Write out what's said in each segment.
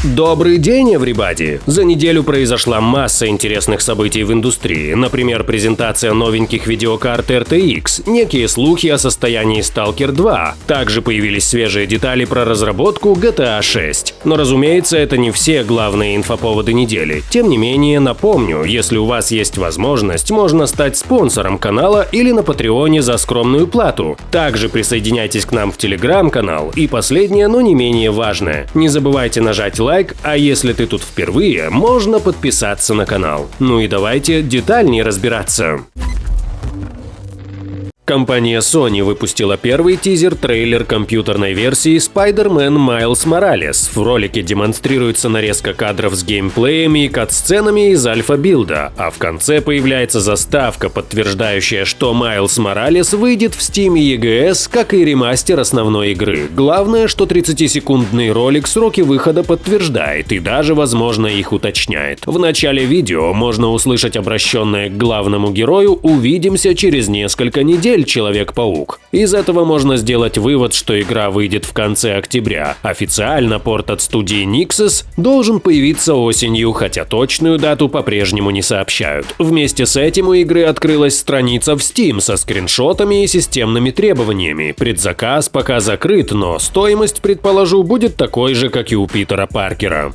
Добрый день, everybody! За неделю произошла масса интересных событий в индустрии. Например, презентация новеньких видеокарт RTX, некие слухи о состоянии Stalker 2. Также появились свежие детали про разработку GTA 6. Но, разумеется, это не все главные инфоповоды недели. Тем не менее, напомню, если у вас есть возможность, можно стать спонсором канала или на Патреоне за скромную плату. Также присоединяйтесь к нам в Телеграм-канал. И последнее, но не менее важное. Не забывайте нажать лайк, а если ты тут впервые, можно подписаться на канал. Ну и давайте детальнее разбираться. Компания Sony выпустила первый тизер-трейлер компьютерной версии Spider-Man Miles Morales. В ролике демонстрируется нарезка кадров с геймплеем и кат-сценами из альфа-билда, а в конце появляется заставка, подтверждающая, что Miles Morales выйдет в Steam и EGS, как и ремастер основной игры. Главное, что 30-секундный ролик сроки выхода подтверждает и даже, возможно, их уточняет. В начале видео можно услышать обращенное к главному герою «Увидимся через несколько недель, Человек-паук». Из этого можно сделать вывод, что игра выйдет в конце октября. Официально порт от студии Nixxes должен появиться осенью, хотя точную дату по-прежнему не сообщают. Вместе с этим у игры открылась страница в Steam со скриншотами и системными требованиями. Предзаказ пока закрыт, но стоимость, предположу, будет такой же, как и у Питера Паркера.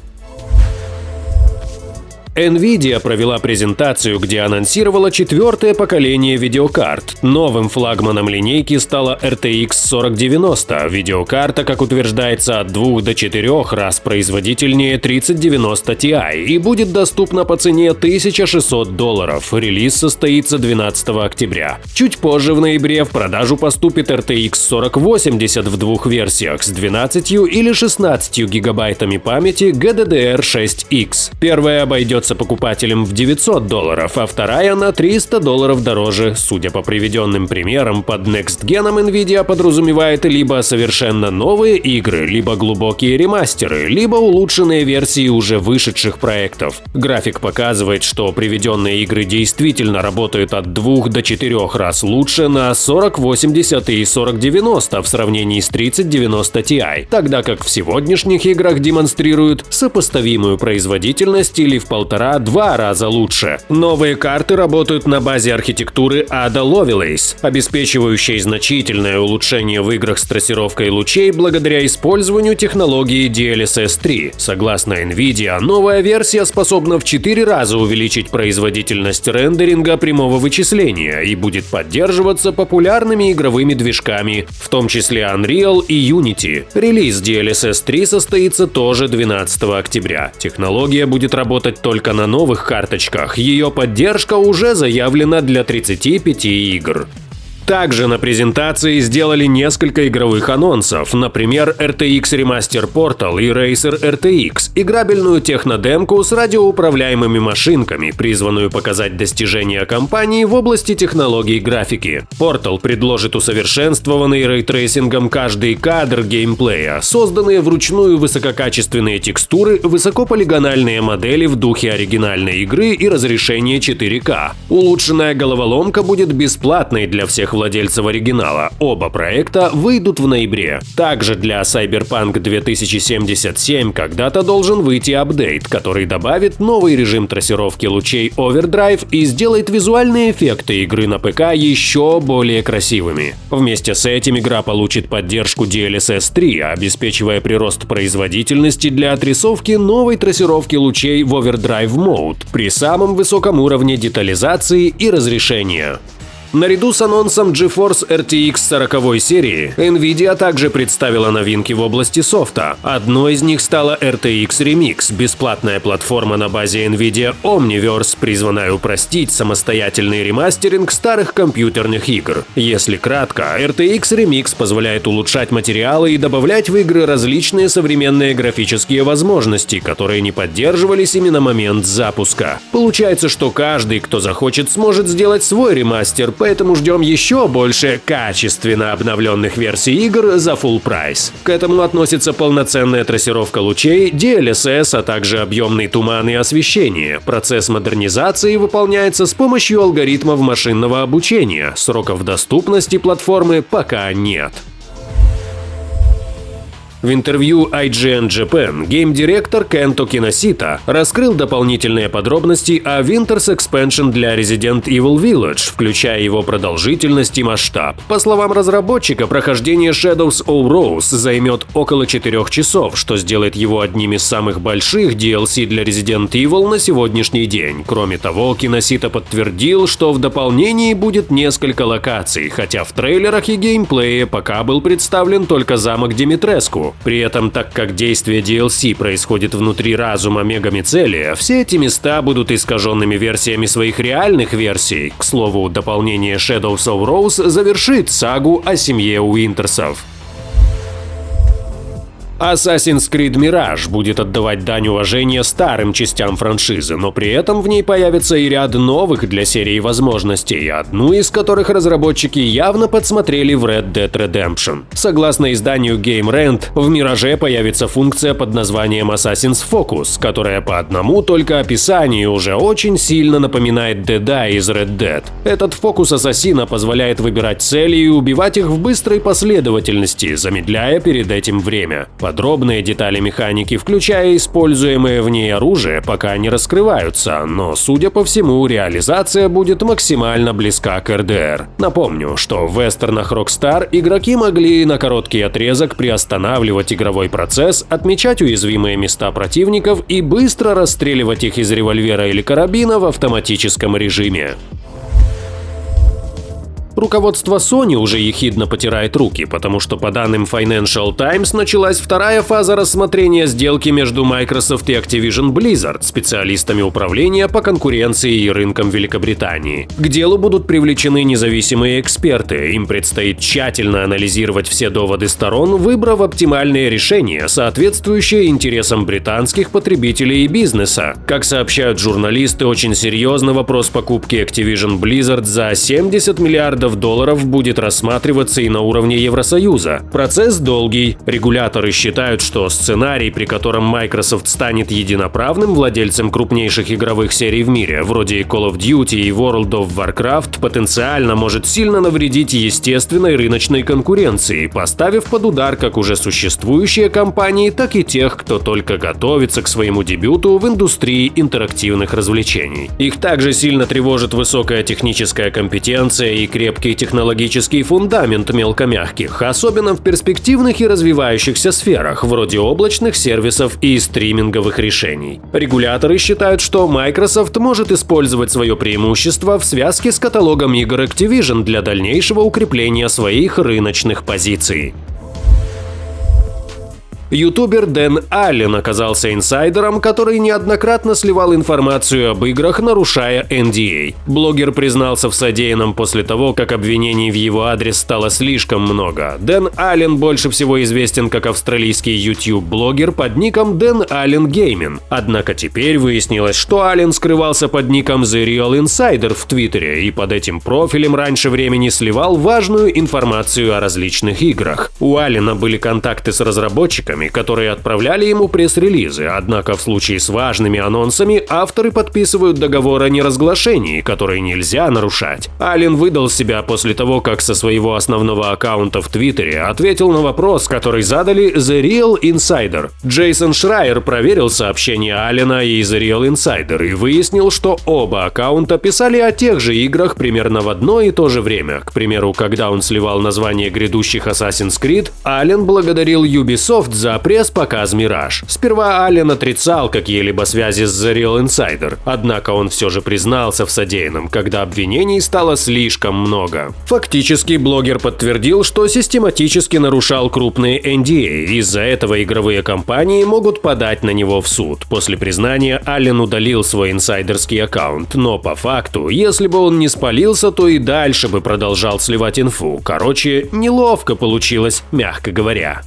Nvidia провела презентацию, где анонсировала четвертое поколение видеокарт. Новым флагманом линейки стала RTX 4090. Видеокарта, как утверждается, от 2 до 4 раз производительнее 3090 Ti и будет доступна по цене $1600. Релиз состоится 12 октября. Чуть позже, в ноябре, в продажу поступит RTX 4080 в двух версиях с 12 или 16 гигабайтами памяти GDDR6X. Первая обойдется покупателям в $900, а вторая на $300 дороже. Судя по приведенным примерам, под Next Gen Nvidia подразумевает либо совершенно новые игры, либо глубокие ремастеры, либо улучшенные версии уже вышедших проектов. График показывает, что приведенные игры действительно работают от 2 до 4 раз лучше на 4080 и 4090 в сравнении с 3090 Ti, тогда как в сегодняшних играх демонстрируют сопоставимую производительность или в 1,5-2 раза лучше. Новые карты работают на базе архитектуры Ada Lovelace, обеспечивающей значительное улучшение в играх с трассировкой лучей благодаря использованию технологии DLSS 3. Согласно Nvidia, новая версия способна в 4 раза увеличить производительность рендеринга прямого вычисления и будет поддерживаться популярными игровыми движками, в том числе Unreal и Unity. Релиз DLSS 3 состоится тоже 12 октября. Технология будет работать только на новых карточках, ее поддержка уже заявлена для 35 игр. Также на презентации сделали несколько игровых анонсов, например, RTX Remaster Portal и Racer RTX, играбельную технодемку с радиоуправляемыми машинками, призванную показать достижения компании в области технологий графики. Portal предложит усовершенствованный рейтрейсингом каждый кадр геймплея, созданные вручную высококачественные текстуры, высокополигональные модели в духе оригинальной игры и разрешение 4К. Улучшенная головоломка будет бесплатной для всех владельцев оригинала. Оба проекта выйдут в ноябре. Также для Cyberpunk 2077 когда-то должен выйти апдейт, который добавит новый режим трассировки лучей Overdrive и сделает визуальные эффекты игры на ПК еще более красивыми. Вместе с этим игра получит поддержку DLSS 3, обеспечивая прирост производительности для отрисовки новой трассировки лучей в Overdrive Mode при самом высоком уровне детализации и разрешения. Наряду с анонсом GeForce RTX 40 серии, Nvidia также представила новинки в области софта. Одной из них стала RTX Remix, бесплатная платформа на базе Nvidia Omniverse, призванная упростить самостоятельный ремастеринг старых компьютерных игр. Если кратко, RTX Remix позволяет улучшать материалы и добавлять в игры различные современные графические возможности, которые не поддерживались именно на момент запуска. Получается, что каждый, кто захочет, сможет сделать свой ремастер, поэтому ждем еще больше качественно обновленных версий игр за full прайс. К этому относится полноценная трассировка лучей, DLSS, а также объемный туман и освещение. Процесс модернизации выполняется с помощью алгоритмов машинного обучения. Сроков доступности платформы пока нет. В интервью IGN Japan гейм-директор Кенто Киносита раскрыл дополнительные подробности о Winters Expansion для Resident Evil Village, включая его продолжительность и масштаб. По словам разработчика, прохождение Shadows of Rose займет около 4 часов, что сделает его одним из самых больших DLC для Resident Evil на сегодняшний день. Кроме того, Киносита подтвердил, что в дополнении будет несколько локаций, хотя в трейлерах и геймплее пока был представлен только замок Димитреску. При этом, так как действие DLC происходит внутри разума Мегамицелия, все эти места будут искаженными версиями своих реальных версий. К слову, дополнение Shadows of Rose завершит сагу о семье Уинтерсов. Assassin's Creed Mirage будет отдавать дань уважения старым частям франшизы, но при этом в ней появится и ряд новых для серии возможностей, одну из которых разработчики явно подсмотрели в Red Dead Redemption. Согласно изданию Game Rant, в Мираже появится функция под названием Assassin's Focus, которая по одному только описанию уже очень сильно напоминает Деда из Red Dead. Этот фокус ассасина позволяет выбирать цели и убивать их в быстрой последовательности, замедляя перед этим время. Подробные детали механики, включая используемое в ней оружие, пока не раскрываются, но, судя по всему, реализация будет максимально близка к РДР. Напомню, что в вестернах Rockstar игроки могли на короткий отрезок приостанавливать игровой процесс, отмечать уязвимые места противников и быстро расстреливать их из револьвера или карабина в автоматическом режиме. Руководство Sony уже ехидно потирает руки, потому что, по данным Financial Times, началась вторая фаза рассмотрения сделки между Microsoft и Activision Blizzard специалистами управления по конкуренции и рынкам Великобритании. К делу будут привлечены независимые эксперты, им предстоит тщательно анализировать все доводы сторон, выбрав оптимальное решение, соответствующее интересам британских потребителей и бизнеса. Как сообщают журналисты, очень серьезный вопрос покупки Activision Blizzard за $70 миллиардов будет рассматриваться и на уровне Евросоюза. Процесс долгий. Регуляторы считают, что сценарий, при котором Microsoft станет единоправным владельцем крупнейших игровых серий в мире, вроде Call of Duty и World of Warcraft, потенциально может сильно навредить естественной рыночной конкуренции, поставив под удар как уже существующие компании, так и тех, кто только готовится к своему дебюту в индустрии интерактивных развлечений. Их также сильно тревожит высокая техническая компетенция и крепкий технологический фундамент мелкомягких, особенно в перспективных и развивающихся сферах, вроде облачных сервисов и стриминговых решений. Регуляторы считают, что Microsoft может использовать свое преимущество в связке с каталогом игр Activision для дальнейшего укрепления своих рыночных позиций. Ютубер Дэн Аллен оказался инсайдером, который неоднократно сливал информацию об играх, нарушая NDA. Блогер признался в содеянном после того, как обвинений в его адрес стало слишком много. Дэн Аллен больше всего известен как австралийский YouTube-блогер под ником Дэн Аллен Gaming. Однако теперь выяснилось, что Аллен скрывался под ником The Real Insider в Твиттере и под этим профилем раньше времени сливал важную информацию о различных играх. У Аллена были контакты с разработчиками, которые отправляли ему пресс-релизы, однако в случае с важными анонсами авторы подписывают договор о неразглашении, который нельзя нарушать. Аллен выдал себя после того, как со своего основного аккаунта в Твиттере ответил на вопрос, который задали The Real Insider. Джейсон Шрайер проверил сообщения Аллена и The Real Insider и выяснил, что оба аккаунта писали о тех же играх примерно в одно и то же время. К примеру, когда он сливал название грядущих Assassin's Creed, Аллен благодарил Ubisoft за пресс-показ Mirage. Сперва Аллен отрицал какие-либо связи с The Real Insider, однако он все же признался в содеянном, когда обвинений стало слишком много. Фактически, блогер подтвердил, что систематически нарушал крупные NDA, из-за этого игровые компании могут подать на него в суд. После признания Аллен удалил свой инсайдерский аккаунт, но по факту, если бы он не спалился, то и дальше бы продолжал сливать инфу. Короче, неловко получилось, мягко говоря.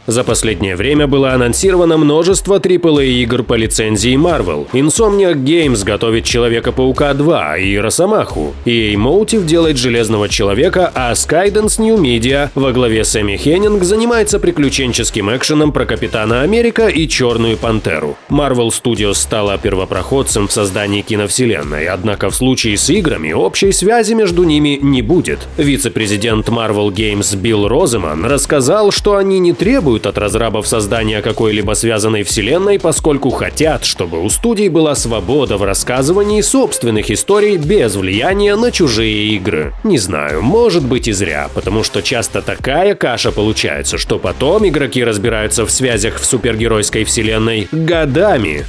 За последнее время было анонсировано множество AAA-игр по лицензии Marvel. Insomniac Games готовит Человека-паука 2 и Росомаху. EA Motive делает Железного Человека, а Skydance New Media во главе с Эми Хеннинг занимается приключенческим экшеном про Капитана Америка и Черную Пантеру. Marvel Studios стала первопроходцем в создании киновселенной, однако в случае с играми общей связи между ними не будет. Вице-президент Marvel Games Билл Роземан рассказал, что они не требуют от разрабов создания какой-либо связанной вселенной, поскольку хотят, чтобы у студий была свобода в рассказывании собственных историй без влияния на чужие игры. Не знаю, может быть и зря, потому что часто такая каша получается, что потом игроки разбираются в связях в супергеройской вселенной годами.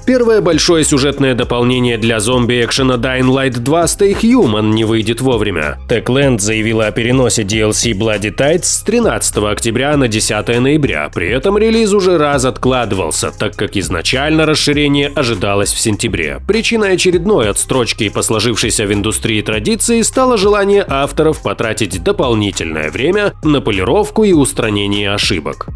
Первое большое сюжетное дополнение для зомби-экшена Dying Light 2 Stay Human не выйдет вовремя. Techland заявила о переносе DLC Bloody Tides с 13 октября на 10 ноября, при этом релиз уже раз откладывался, так как изначально расширение ожидалось в сентябре. Причиной очередной отстрочки по сложившейся в индустрии традиции стало желание авторов потратить дополнительное время на полировку и устранение ошибок.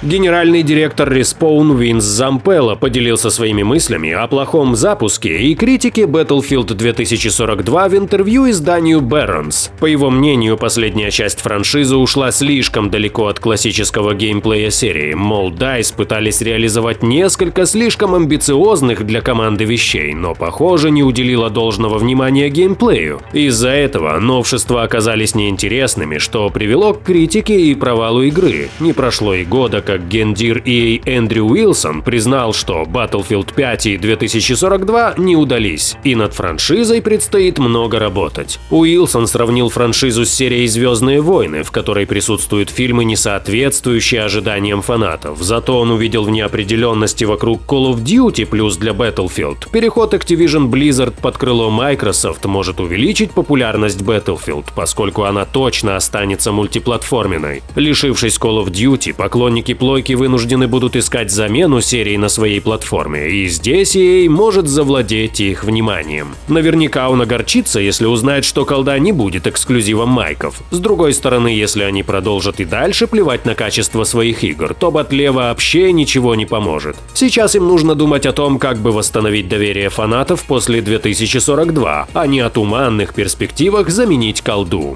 Генеральный директор Respawn Винс Зампелло поделился своими мыслями о плохом запуске и критике Battlefield 2042 в интервью изданию Barron's. По его мнению, последняя часть франшизы ушла слишком далеко от классического геймплея серии, мол, DICE пытались реализовать несколько слишком амбициозных для команды вещей, но, похоже, не уделила должного внимания геймплею. Из-за этого новшества оказались неинтересными, что привело к критике и провалу игры. Не прошло и года, как гендир EA Эндрю Уилсон признал, что Battlefield 5 и 2042 не удались, и над франшизой предстоит много работать. Уилсон сравнил франшизу с серией «Звездные войны», в которой присутствуют фильмы, не соответствующие ожиданиям фанатов. Зато он увидел в неопределенности вокруг Call of Duty плюс для Battlefield. Переход Activision Blizzard под крыло Microsoft может увеличить популярность Battlefield, поскольку она точно останется мультиплатформенной. Лишившись Call of Duty, поклонники плойки вынуждены будут искать замену серии на своей платформе, и здесь EA может завладеть их вниманием. Наверняка он огорчится, если узнает, что колда не будет эксклюзивом майков. С другой стороны, если они продолжат и дальше плевать на качество своих игр, то Батле вообще ничего не поможет. Сейчас им нужно думать о том, как бы восстановить доверие фанатов после 2042, а не о туманных перспективах заменить колду.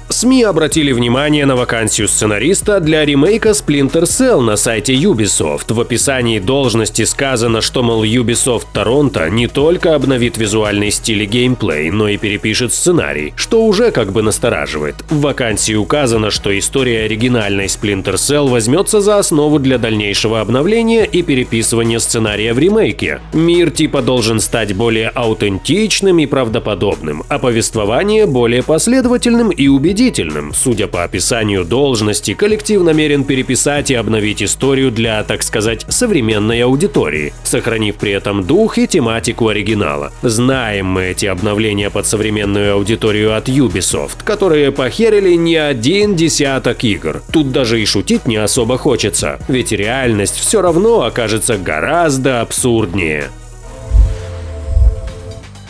СМИ обратили внимание на вакансию сценариста для ремейка Splinter Cell на сайте Ubisoft. В описании должности сказано, что, мол, Ubisoft Торонто не только обновит визуальный стиль и геймплей, но и перепишет сценарий, что уже как бы настораживает. В вакансии указано, что история оригинальной Splinter Cell возьмется за основу для дальнейшего обновления и переписывания сценария в ремейке. Мир типа должен стать более аутентичным и правдоподобным, а повествование более последовательным и убедительным. Судя по описанию должности, коллектив намерен переписать и обновить историю для, так сказать, современной аудитории, сохранив при этом дух и тематику оригинала. Знаем мы эти обновления под современную аудиторию от Ubisoft, которые похерили не один десяток игр. Тут даже и шутить не особо хочется, ведь реальность все равно окажется гораздо абсурднее.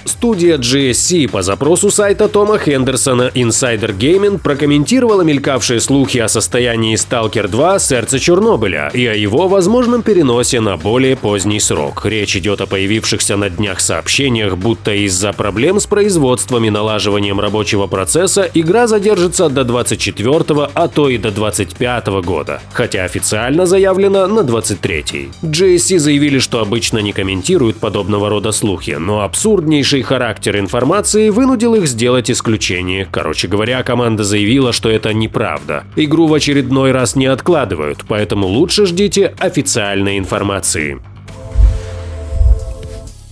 Студия GSC по запросу сайта Тома Хендерсона Insider Gaming прокомментировала мелькавшие слухи о состоянии Stalker 2 «Сердце Чернобыля» и о его возможном переносе на более поздний срок. Речь идет о появившихся на днях сообщениях, будто из-за проблем с производством и налаживанием рабочего процесса игра задержится до 24-го, а то и до 25-го года, хотя официально заявлено на 23-й. GSC заявили, что обычно не комментируют подобного рода слухи, но абсурднейший характер информации вынудил их сделать исключение. Короче говоря, команда заявила, что это неправда. Игру в очередной раз не откладывают, поэтому лучше ждите официальной информации.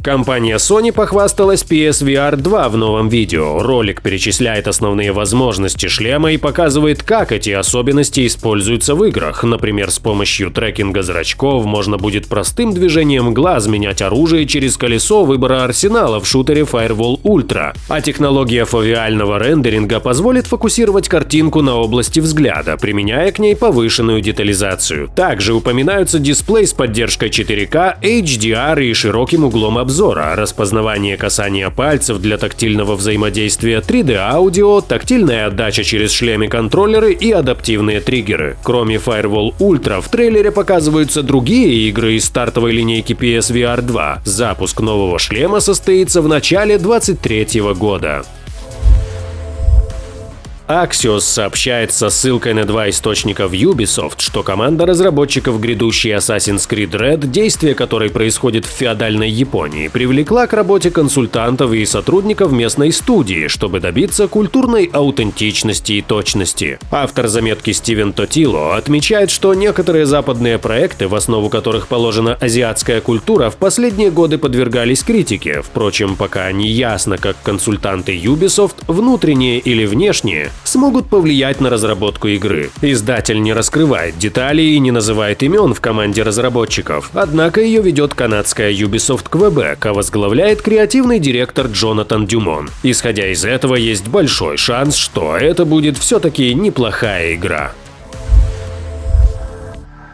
Компания Sony похвасталась PSVR 2 в новом видео. Ролик перечисляет основные возможности шлема и показывает, как эти особенности используются в играх. Например, с помощью трекинга зрачков можно будет простым движением глаз менять оружие через колесо выбора арсенала в шутере Firewall Ultra. А технология фовиального рендеринга позволит фокусировать картинку на области взгляда, применяя к ней повышенную детализацию. Также упоминаются дисплей с поддержкой 4К, HDR и широким углом обзора, обзора, распознавание касания пальцев для тактильного взаимодействия, 3D-аудио, тактильная отдача через шлем и контроллеры и адаптивные триггеры. Кроме Firewall Ultra, в трейлере показываются другие игры из стартовой линейки PSVR 2. Запуск нового шлема состоится в начале 2023 года. Axios сообщает со ссылкой на два источника в Ubisoft, что команда разработчиков грядущей Assassin's Creed Red, действие которой происходит в феодальной Японии, привлекла к работе консультантов и сотрудников местной студии, чтобы добиться культурной аутентичности и точности. Автор заметки Стивен Тотило отмечает, что некоторые западные проекты, в основу которых положена азиатская культура, в последние годы подвергались критике. Впрочем, пока не ясно, как консультанты Ubisoft, внутренние или внешние, смогут повлиять на разработку игры. Издатель не раскрывает деталей и не называет имен в команде разработчиков, однако ее ведет канадская Ubisoft Quebec, а возглавляет креативный директор Джонатан Дюмон. Исходя из этого, есть большой шанс, что это будет все-таки неплохая игра.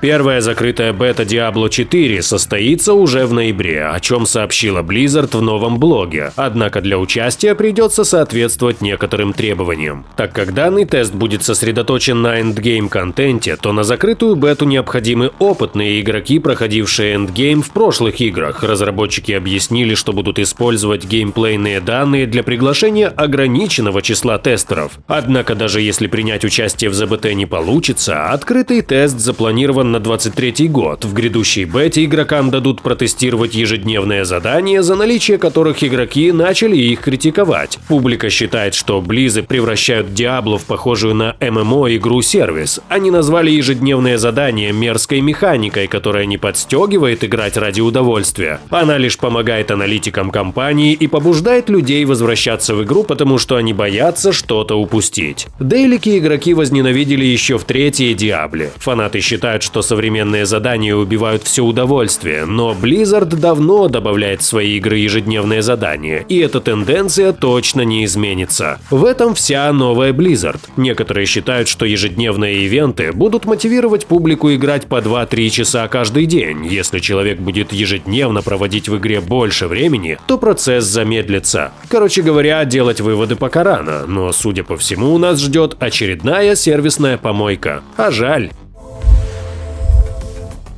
Первая закрытая бета Diablo 4 состоится уже в ноябре, о чем сообщила Blizzard в новом блоге. Однако для участия придется соответствовать некоторым требованиям. Так как данный тест будет сосредоточен на эндгейм-контенте, то на закрытую бету необходимы опытные игроки, проходившие эндгейм в прошлых играх. Разработчики объяснили, что будут использовать геймплейные данные для приглашения ограниченного числа тестеров. Однако даже если принять участие в ЗБТ не получится, открытый тест запланирован на 23 год. В грядущей бете игрокам дадут протестировать ежедневные задания, за наличие которых игроки начали их критиковать. Публика считает, что Близы превращают Diablo в похожую на ММО игру-сервис. Они назвали ежедневные задания мерзкой механикой, которая не подстегивает играть ради удовольствия. Она лишь помогает аналитикам компании и побуждает людей возвращаться в игру, потому что они боятся что-то упустить. Дейлики игроки возненавидели еще в третьей Diablo. Фанаты считают, что современные задания убивают все удовольствие, но Blizzard давно добавляет в свои игры ежедневные задания, и эта тенденция точно не изменится. В этом вся новая Blizzard. Некоторые считают, что ежедневные ивенты будут мотивировать публику играть по 2-3 часа каждый день. Если человек будет ежедневно проводить в игре больше времени, то процесс замедлится. Короче говоря, делать выводы пока рано, но, судя по всему, нас ждет очередная сервисная помойка. А жаль.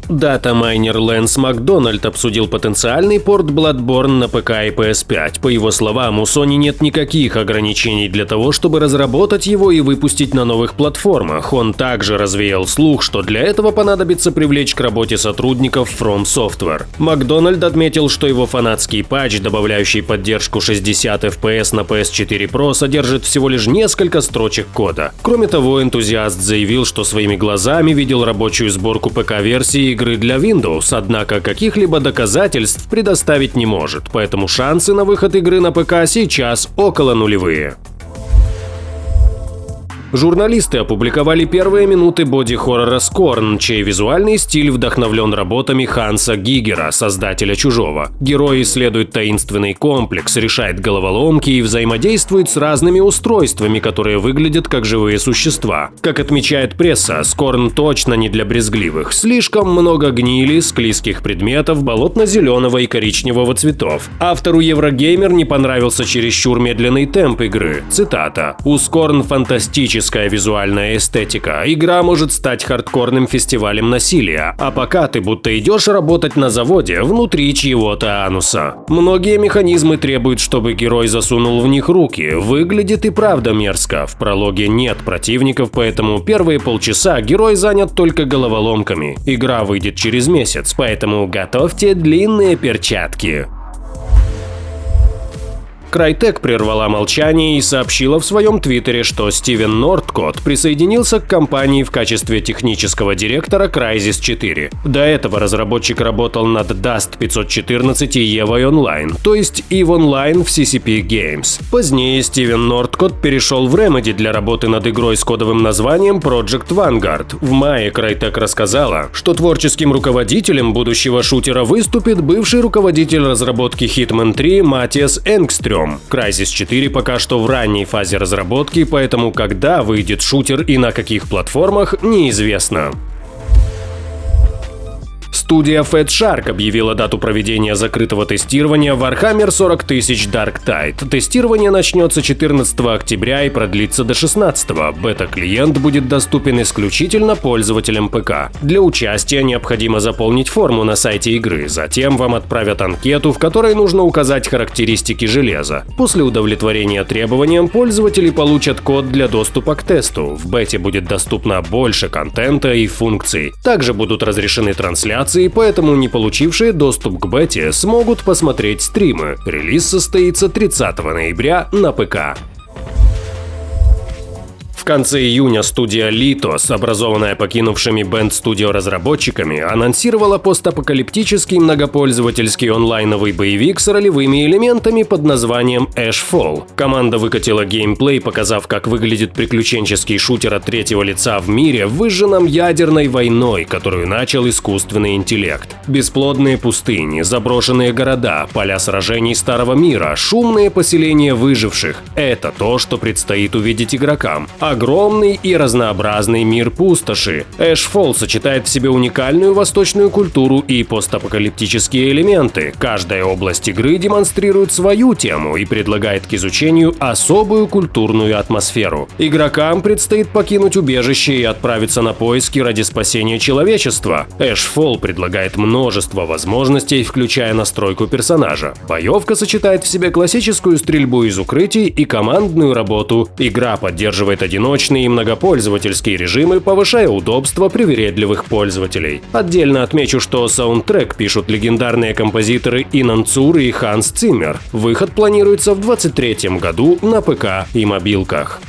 Дата-майнер Лэнс Макдональд обсудил потенциальный порт Bloodborne на ПК и PS5. По его словам, у Sony нет никаких ограничений для того, чтобы разработать его и выпустить на новых платформах. Он также развеял слух, что для этого понадобится привлечь к работе сотрудников From Software. Макдональд отметил, что его фанатский патч, добавляющий поддержку 60 FPS на PS4 Pro, содержит всего лишь несколько строчек кода. Кроме того, энтузиаст заявил, что своими глазами видел рабочую сборку ПК-версии игры для Windows, однако каких-либо доказательств предоставить не может, поэтому шансы на выход игры на ПК сейчас около нулевые. Журналисты опубликовали первые минуты боди-хоррора Scorn, чей визуальный стиль вдохновлен работами Ханса Гигера, создателя «Чужого». Герой исследует таинственный комплекс, решает головоломки и взаимодействует с разными устройствами, которые выглядят как живые существа. Как отмечает пресса, Scorn точно не для брезгливых. Слишком много гнили, склизких предметов, болотно-зеленого и коричневого цветов. Автору Еврогеймер не понравился чересчур медленный темп игры. Цитата: «У Scorn фантастический визуальная эстетика. Игра может стать хардкорным фестивалем насилия, а пока ты будто идешь работать на заводе внутри чьего-то ануса. Многие механизмы требуют, чтобы герой засунул в них руки. Выглядит и правда мерзко. В прологе нет противников, поэтому первые полчаса герой занят только головоломками. Игра выйдет через месяц, поэтому готовьте длинные перчатки». Crytek прервала молчание и сообщила в своем твиттере, что Стивен Нордкотт присоединился к компании в качестве технического директора Crysis 4. До этого разработчик работал над Dust 514 и EVE Online, то есть EVE Online в CCP Games. Позднее Стивен Нордкотт перешел в Remedy для работы над игрой с кодовым названием Project Vanguard. В мае Crytek рассказала, что творческим руководителем будущего шутера выступит бывший руководитель разработки Hitman 3 Матиас Энгстрём. Crysis 4 пока что в ранней фазе разработки, поэтому когда выйдет шутер и на каких платформах, неизвестно. Студия Fat Shark объявила дату проведения закрытого тестирования Warhammer 40 000 Dark Tide. Тестирование начнется 14 октября и продлится до 16. Бета-клиент будет доступен исключительно пользователям ПК. Для участия необходимо заполнить форму на сайте игры, затем вам отправят анкету, в которой нужно указать характеристики железа. После удовлетворения требованиям пользователи получат код для доступа к тесту. В бете будет доступно больше контента и функций. Также будут разрешены трансляции, поэтому не получившие доступ к бете смогут посмотреть стримы. Релиз состоится 30 ноября на ПК. В конце июня студия Litos, образованная покинувшими Bend Studio разработчиками, анонсировала постапокалиптический многопользовательский онлайновый боевик с ролевыми элементами под названием Ashfall. Команда выкатила геймплей, показав, как выглядит приключенческий шутер от третьего лица в мире, выжженном ядерной войной, которую начал искусственный интеллект. Бесплодные пустыни, заброшенные города, поля сражений старого мира, шумные поселения выживших – это то, что предстоит увидеть игрокам. Огромный и разнообразный мир пустоши. Ashfall сочетает в себе уникальную восточную культуру и постапокалиптические элементы. Каждая область игры демонстрирует свою тему и предлагает к изучению особую культурную атмосферу. Игрокам предстоит покинуть убежище и отправиться на поиски ради спасения человечества. Ashfall предлагает множество возможностей, включая настройку персонажа. Боевка сочетает в себе классическую стрельбу из укрытий и командную работу. Игра поддерживает одиночные и многопользовательские режимы, повышая удобство привередливых пользователей. Отдельно отмечу, что саундтрек пишут легендарные композиторы Инан Цур и Ханс Циммер. Выход планируется в 2023 году на ПК и мобилках.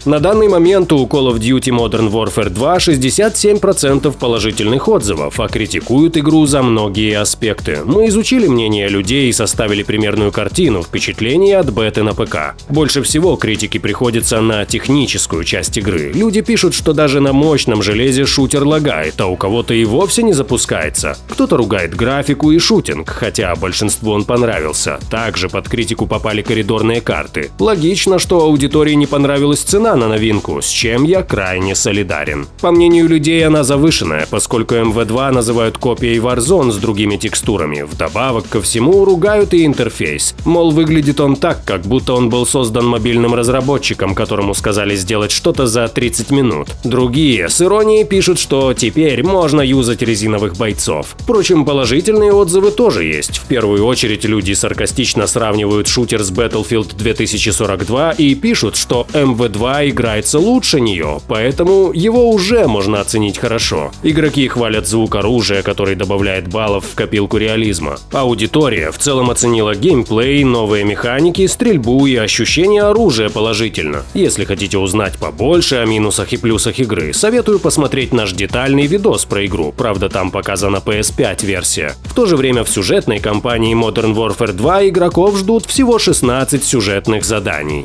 На данный момент у Call of Duty Modern Warfare 2 67% положительных отзывов, а критикуют игру за многие аспекты. Мы изучили мнение людей и составили примерную картину впечатлений от беты на ПК. Больше всего критики приходится на техническую часть игры. Люди пишут, что даже на мощном железе шутер лагает, а у кого-то и вовсе не запускается. Кто-то ругает графику и шутинг, хотя большинству он понравился. Также под критику попали коридорные карты. Логично, что аудитории не понравилась цена на новинку, с чем я крайне солидарен. По мнению людей, она завышенная, поскольку MV2 называют копией Warzone с другими текстурами. Вдобавок ко всему ругают и интерфейс. Мол, выглядит он так, как будто он был создан мобильным разработчиком, которому сказали сделать что-то за 30 минут. Другие с иронией пишут, что теперь можно юзать резиновых бойцов. Впрочем, положительные отзывы тоже есть. В первую очередь люди саркастично сравнивают шутер с Battlefield 2042 и пишут, что MV2 играется лучше нее, поэтому его уже можно оценить хорошо. Игроки хвалят звук оружия, который добавляет баллов в копилку реализма. Аудитория в целом оценила геймплей, новые механики, стрельбу и ощущение оружия положительно. Если хотите узнать побольше о минусах и плюсах игры, советую посмотреть наш детальный видос про игру, правда там показана PS5 версия. В то же время в сюжетной кампании Modern Warfare 2 игроков ждут всего 16 сюжетных заданий.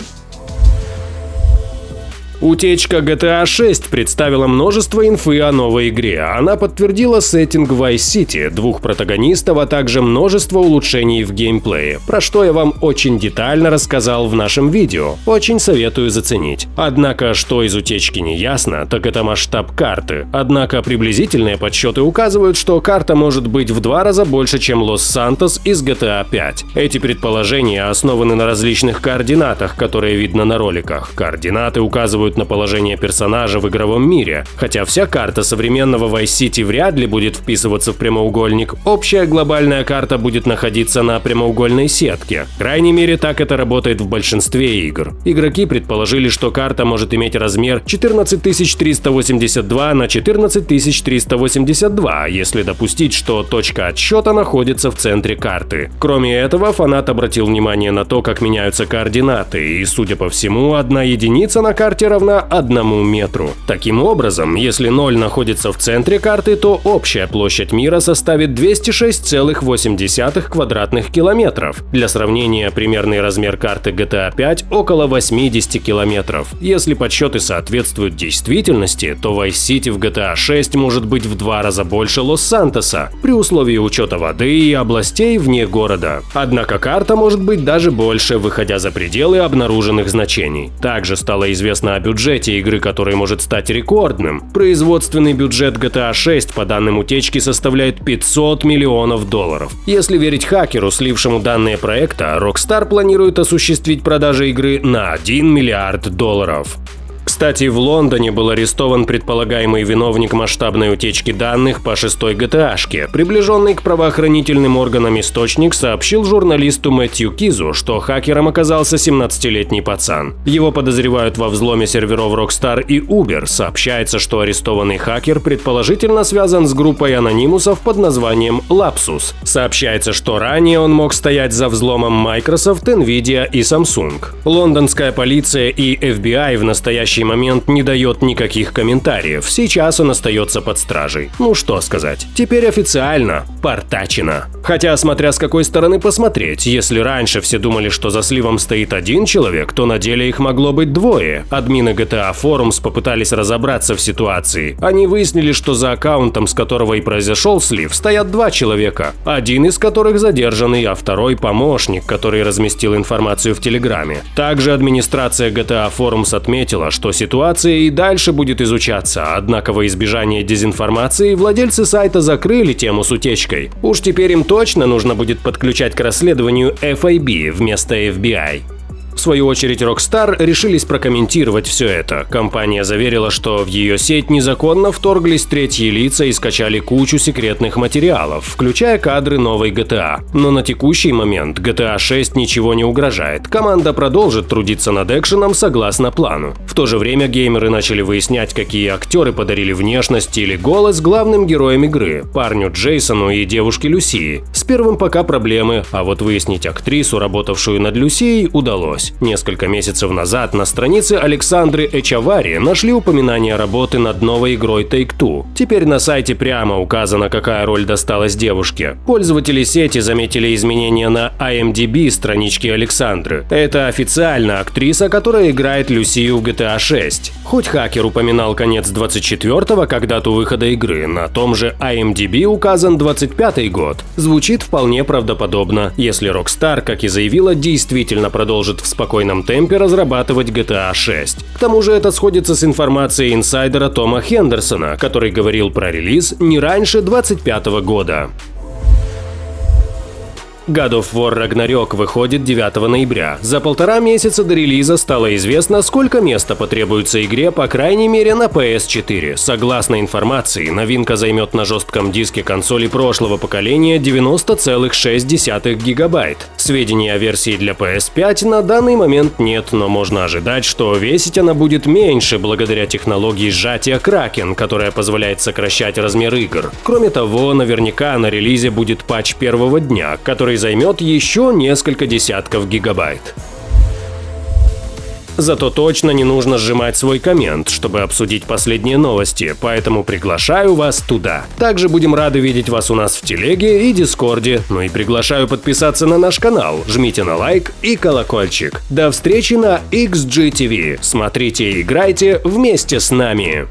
Утечка GTA 6 представила множество инфы о новой игре. Она подтвердила сеттинг Vice City, двух протагонистов, а также множество улучшений в геймплее, про что я вам очень детально рассказал в нашем видео. Очень советую заценить. Однако, что из утечки не ясно, так это масштаб карты. Однако приблизительные подсчеты указывают, что карта может быть в 2 раза больше, чем Лос-Сантос из GTA 5. Эти предположения основаны на различных координатах, которые видно на роликах. Координаты указывают на положение персонажа в игровом мире. Хотя вся карта современного Vice City вряд ли будет вписываться в прямоугольник, общая глобальная карта будет находиться на прямоугольной сетке. В крайней мере, так это работает в большинстве игр. Игроки предположили, что карта может иметь размер 14382 на 14382, если допустить, что точка отсчета находится в центре карты. Кроме этого, фанат обратил внимание на то, как меняются координаты, и, судя по всему, 1 единица на карте равна 1 метру. Таким образом, если 0 находится в центре карты, то общая площадь мира составит 206,8 квадратных километров. Для сравнения, примерный размер карты GTA 5 около 80 километров. Если подсчеты соответствуют действительности, то Vice City в GTA 6 может быть в 2 раза больше Лос-Сантоса, при условии учета воды и областей вне города. Однако карта может быть даже больше, выходя за пределы обнаруженных значений. Также стало известно об бюджете игры, который может стать рекордным. Производственный бюджет GTA 6 по данным утечки составляет $500 миллионов. Если верить хакеру, слившему данные проекта, Rockstar планирует осуществить продажи игры на $1 миллиард. Кстати, в Лондоне был арестован предполагаемый виновник масштабной утечки данных по 6-й GTA-шке. Приближенный к правоохранительным органам источник сообщил журналисту Мэтью Кизу, что хакером оказался 17-летний пацан. Его подозревают во взломе серверов Rockstar и Uber. Сообщается, что арестованный хакер предположительно связан с группой анонимусов под названием Lapsus. Сообщается, что ранее он мог стоять за взломом Microsoft, Nvidia и Samsung. Лондонская полиция и FBI в настоящий момент не дает никаких комментариев. Сейчас он остается под стражей. Ну что сказать, теперь официально портачено. Хотя, смотря с какой стороны посмотреть, если раньше все думали, что за сливом стоит один человек, то на деле их могло быть двое. Админы GTA Forums попытались разобраться в ситуации. Они выяснили, что за аккаунтом, с которого и произошел слив, стоят два человека. Один из которых задержанный, а второй помощник, который разместил информацию в Телеграме. Также администрация GTA Forums отметила, что ситуация и дальше будет изучаться, однако во избежание дезинформации владельцы сайта закрыли тему с утечкой. Уж теперь им точно нужно будет подключать к расследованию FIB вместо FBI. В свою очередь, Rockstar решились прокомментировать все это. Компания заверила, что в ее сеть незаконно вторглись третьи лица и скачали кучу секретных материалов, включая кадры новой GTA. Но на текущий момент GTA 6 ничего не угрожает. Команда продолжит трудиться над экшеном согласно плану. В то же время геймеры начали выяснять, какие актеры подарили внешность или голос главным героям игры – парню Джейсону и девушке Люсии. С первым пока проблемы, а вот выяснить актрису, работавшую над Люсией, удалось. Несколько месяцев назад на странице Александры Эчавари нашли упоминание работы над новой игрой Take-Two. Теперь на сайте прямо указано, какая роль досталась девушке. Пользователи сети заметили изменения на IMDb странички Александры. Это официально актриса, которая играет Люсию в GTA 6. Хоть хакер упоминал конец 24-го как дату выхода игры, на том же IMDb указан 25-й год. Звучит вполне правдоподобно, если Rockstar, как и заявила, действительно продолжит в спокойном темпе разрабатывать GTA 6. К тому же это сходится с информацией инсайдера Тома Хендерсона, который говорил про релиз не раньше 25-го года. God of War Ragnarok выходит 9 ноября. За 1,5 месяца до релиза стало известно, сколько места потребуется игре, по крайней мере, на PS4. Согласно информации, новинка займет на жестком диске консоли прошлого поколения 90,6 гигабайт. Сведений о версии для PS5 на данный момент нет, но можно ожидать, что весить она будет меньше благодаря технологии сжатия Kraken, которая позволяет сокращать размер игр. Кроме того, наверняка на релизе будет патч первого дня, который займет еще несколько десятков гигабайт. Зато точно не нужно сжимать свой коммент, чтобы обсудить последние новости, поэтому приглашаю вас туда. Также будем рады видеть вас у нас в Телеге и Дискорде, ну и приглашаю подписаться на наш канал, жмите на лайк и колокольчик. До встречи на XGTV, смотрите и играйте вместе с нами!